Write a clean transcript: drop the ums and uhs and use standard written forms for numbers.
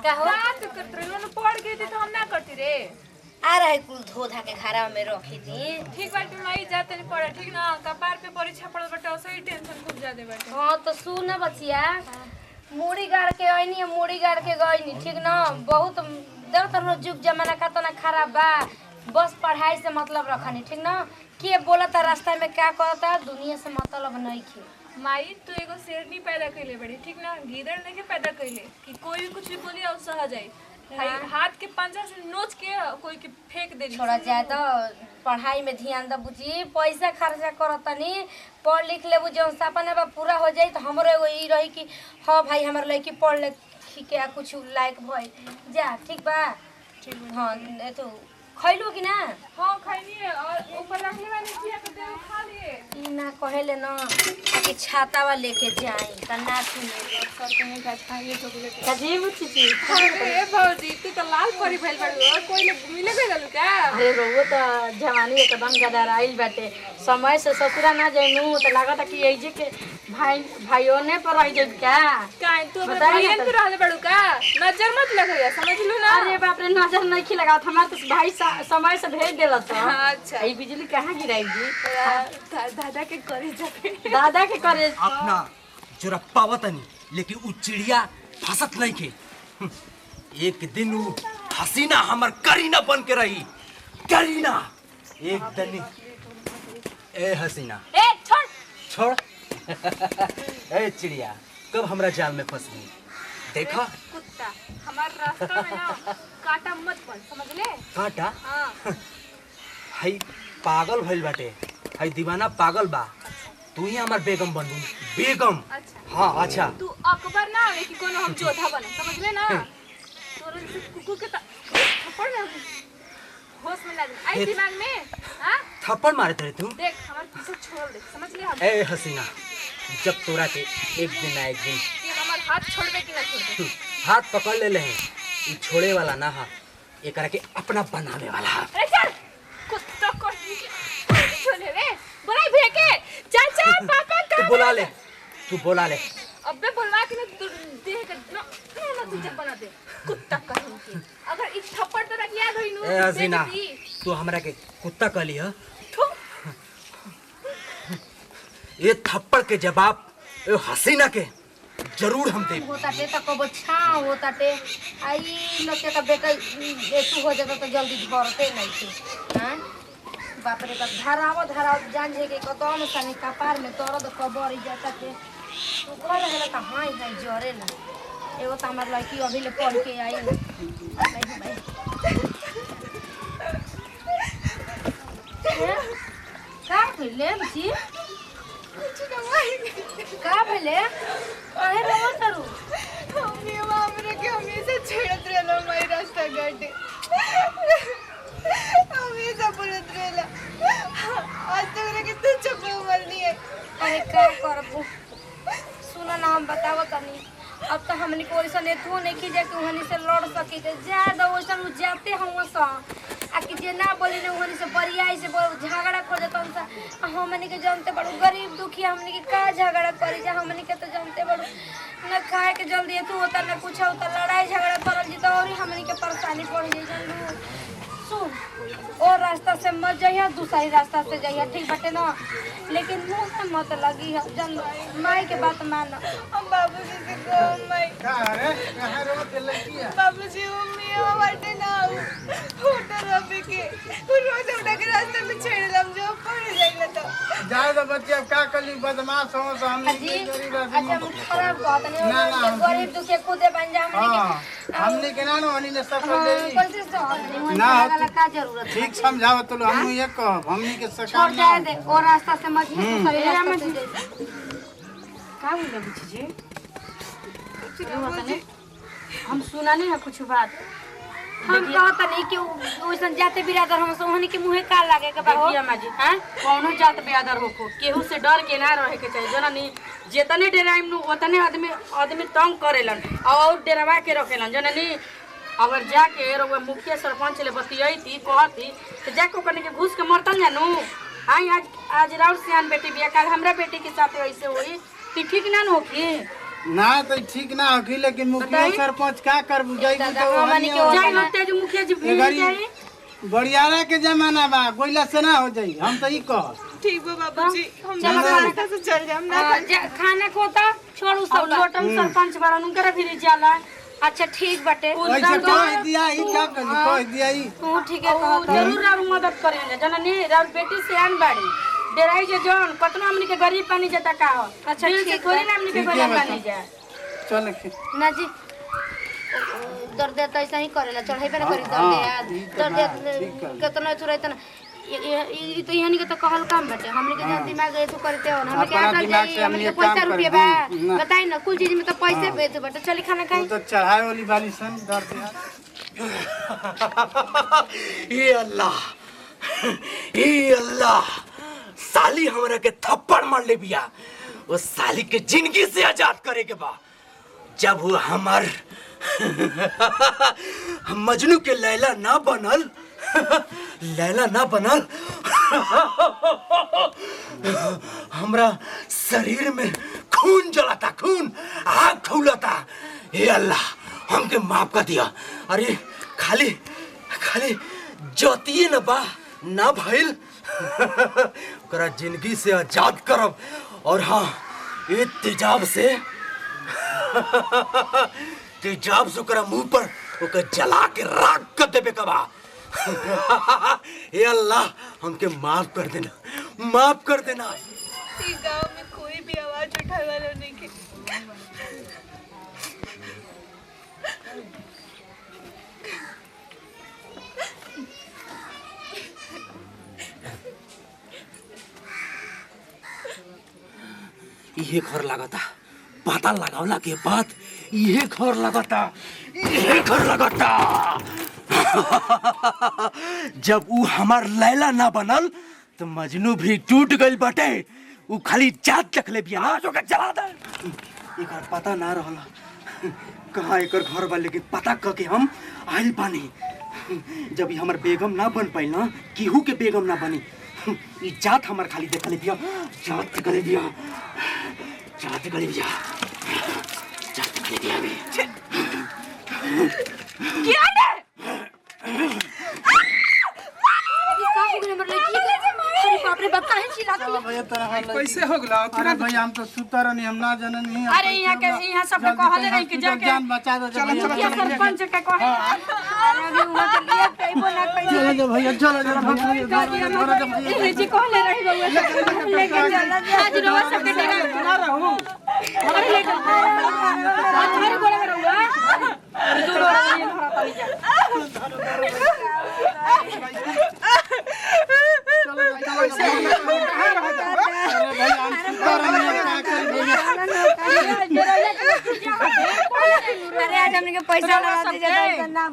का हो बात करत रहे न पढ़ गई थी तो हम ना करती रे। आ रहा है कुल धो धा के घरा में रखी थी। ठीक बाटे माई जाते नहीं पड़े ठीक ना कपार पे परीक्षा पड़ल बाटे और सही टेंशन खूब ज्यादा बाटे। हाँ तो सुन बचिया मुड़ी गाड़ के आईनी मुड़ी गाड़ के गईनी ठीक ना बहुत देख तर जुग जमाना का तो ना खराब बा बस पढ़ाई से मतलब रखनी ठीक ना के बोलता रास्ता में क्या करता दुनिया से मतलब नहीं खे। माई तू एगो शेरनी पैदा कैले बड़ी ठीक ना गीदड़ नहीं के पैदा कैले कि कोई भी कुछ भी बोली और सह जाए हाथ के पंजा से नोच के कोई के फेंक दे छोड़ा जाए तो पढ़ाई में ध्यान द बुझी पैसा खर्चा करतनी पढ़ लिख ले जो सपना बा पूरा हो जाए तो हमरो एगो ई रही कि हाँ भाई हमार लड़की पढ़ ले ठीक है कुछ लायक भई जा ठीक बा ठीक हाँ तो खैलू कि ना। हाँ खैनी और ऊपर रखले वाली चिया के देव खा लिए ई ना कहेले ना कि छातावा लेके जाई त ना सुने सर कहीं का खाइए तो बोले अजीब चीज। अरे भौजी तू तो लाल परी भइल बाड़ू और कोई मिले गइल का। अरे रोहु त जवानी एकदम गदर आइल बाटे समय से ससुरा ना जाइनु त लागत कि एजे के भाइयों ने पर रह जाई का काहे तू अपने भाईयन पे रहले बाड़ू का नजर मत लगाया समझ लो ना। अरे बाप रे नजर नहीं खी लगा हमार तो भाई समय से भेज देला तो। अच्छा ई बिजली कहाँ गिराई जी दादा के करे जाके दादा के करे अपना जोरा पावतनी लेकिन उ चिड़िया फसत नहीं के एक दिन उ हसीना हमर करीना बन के रही करीना एक दिन ए हसीना ए छोड़ छोड़ ए चिड़िया कब हमरा जाल में फंस गई देखा कुत्ता हमार रास्ता में ना काटा मत पड़ समझ ले। काटा हां हई पागल भइल बाटे हई दीवाना पागल बा तू ही हमार बेगम बनू बेगम। अच्छा हाँ अच्छा तू अकबर ना आवे कि कोनो हम जोधा बने समझ ले ना तोरे से कुकुर के थप्पड़ ना होश में लग आई दिमाग में हां थप्पड़ मारे थे तू। देख हमार पीछे छोड़ दे समझ ले हम ए हसीना जब तोरा के एक दिन ना एक दिन कि हमार हाथ छोड़बे कि ना छोड़बे हाथ पकड़ ले हैं ये छोड़े वाला ना हा एकरा के अपना बनावे वाला हा। अरे चल कुत्ता को छोड़े रे बोलाई भैया के चल चल पापा का तू बोला ले अबे बोलवा के ना तू देह का ना तुझे बना दे कुत्ता कहीं के अगर इस थप्पड़ तो रख याद होई नु ए हसीना तू हमरा के कुत्ता कहली ह ये थप्पड़ के जवाब ए हसीना के जरूर हम देब। होता टे त कबो छाव होता टे आई लके का बेटा बेटू हो जाता तो जल्दी भरते नहीं थे हां बाप रे बाप धराव जान जे के कदम सने कपार में दर्द कबर ही जाता थे ओकरा रहला त हाय हाय जरे ना एगो त हमर लड़की अभी ले पढ़ के आई भाई का भइले बुची का भइले काहे रोवा करू मम्मी हमरे के हमेशा छेड़त रहलो मई रास्ता काटे हमेशा बोलत रहला आज तक रे के तू चुप मरनी है। अरे का करबू सुना ना हम बतावो तनी अब तो हमनी को ऐसा नेतू नहीं की जाके वहनी से लड़ सकी के ज्यादा वैसा जाते हम सा आ कि जे ना बोली ने वहनी से बरियाई से झगड़ा कर देत हम हमनी के जानते बड़ू गरीब दुखी हमनी के का झगड़ा करी जा हमनी के तो जानते बड़ू न खाए के जल्दी तू होता न कुछ होता लड़ाई झगड़ा करल जी तो और हमनी के परेशानी पड़ जाई जानू सुन और रास्ता से मत जाइए दूसरी रास्ता से जाइए ठीक बटे ना लेकिन मुंह से मत लगी है जन माई के बात मान हम बाबूजी से कहो मई का रे कहां रोत लगी है बाबूजी मम्मी हमारे ना होटल रबे के रोज उठा के रास्ते में छेड़लम जो पड़ जाइला तो जाए तो बच्चे अब का कली बदमाश हो तो हम अजी अच्छा मुझे खराब बात नहीं ना, ना, हो गरीब दुखी खुदे बन जा हमने के ना हनी ने सब कर ले कैसे सो ना, वाला का जरूरत ठीक समझाओ तो हम ये कहब हमनी के छोड़ सका जाए दे और रास्ता से मत ही दूसरी रास्ता से जाइए का हुआ बुची जी हम सुना नहीं है कुछ बात हम कहता नहीं कि ओइसन जाते बिरादर हम सोहनी के मुंहे का लागे के बाहो देखिए माजी हां कौनो जात बेआदर होको केहू से डर के ना रहे के चाहिए जना नी जेतने डेराइम नु ओतने आदमी तंग करेलन और डेरावा के रखेलन जना नी अगर जाके रउआ मुखिया सरपंच ले बतियैती कहती तो जाके ओकने के घुस के मरतन जानू आई आज राउर सियान बेटी बिया कल हमरा बेटी के साथ ऐसे होई ती ठीक ना होखी ना तो ठीक ना होगी लेकिन मुखिया सरपंच का कर बुझाई दादा, तो हमनी के जाई होते जो मुखिया जी भी जाई बड़ियारा के जमाना बा गोइला से ना हो जाई हम तो ई कह ठीक बा बाबूजी हम चलो खाना से चल जाम ना खाना खोता छोड़ू सब छोटन सरपंच बड़ा उनकरा फिर जाला अच्छा ठीक बाटे ऐसे कह दिया ई क्या कर कह दिया ई तू ठीक है ओ जरूर राव मदद करेंगे जननी राव बेटी से आन बाड़ी डेराई जे जौन कतना हमनी के गरीब पानी जता का हो अच्छा, दिल से ठीक थोड़ी बा। ना हमनी के ठीक है, गरीब बता। पानी जा चल के ना जी दर्द तो ऐसा ही करेला चढ़े पे ना करी हाँ, दर्द ठीक है, दर्द ठीक है। कितना थोड़ा इतना ये तो यहां के तो कहल काम बाटे हमने के जब दिमाग है तो करते हो हमने के अपना आटा दिमाग जाई से हमने के हमनी पैसा काम रुपया करें, बा ना। बताई ना कुल चीज में तो पैसे बेच बाटे चली खाना तू खाई तो चढ़ाए वाली वाली सन दर्द ये अल्लाह ये अल्लाह साली हमरा के थप्पड़ मार ले बिया वो साली के जिंदगी से आजाद करे के बा जब वो हमार मजनू के लैला ना बनल लैला ना बनल हमरा शरीर में खून जलाता खून आग खौलता हे अल्लाह हमके माफ कर दिया अरे खाली खाली जोतिए न बा ना भइल ओकरा जिंदगी से आजाद करब और हाँ ये तेजाब से तेजाब से ओकरा मुंह पर ओकर जला के राख कर देबे कबा हे अल्लाह हमके माफ कर देना ई गांव में कोई भी आवाज उठाए वाला नहीं के ये घर लगाता पता लगावला के बाद ये घर लगाता जब ऊ हमार लैला ना बनल तो मजनू भी टूट गइल बाटे ऊ खाली जात तक ले बिया ना जो के जला दे एकर पता ना रहला कहाँ एकर घर बा लेकिन पता क के हम आइल बानी जब ई हमर बेगम ना बन पाइल ना केहू के बेगम ना बनी ई जात हमर खाली देख ले बिया जात कर बिया क्या रे अरे बाप रे बाप काहे चिल्लाती चलो भैया तेरा हाल कैसे हो गला अरे भैया हम तो सुता रहनी हम ना जननी अरे यहाँ सब के कहले रही कि जाके जान बचा दो मुखिया सरपंच के कहे अरे अभी वहां के लिए कइबो ना कइबो चलो जो भैया चलो जी कहले रही बउआ लेके चला आज रोवा सब के डेरा ना रहूं अरे ले चल अरे गोरा रहुआ अरे दूर वाला ये धरा पानी जा अरे भैया हम सुता रहनी क्या करी भैया अरे आज हमने के पैसा लगा दीजिए ना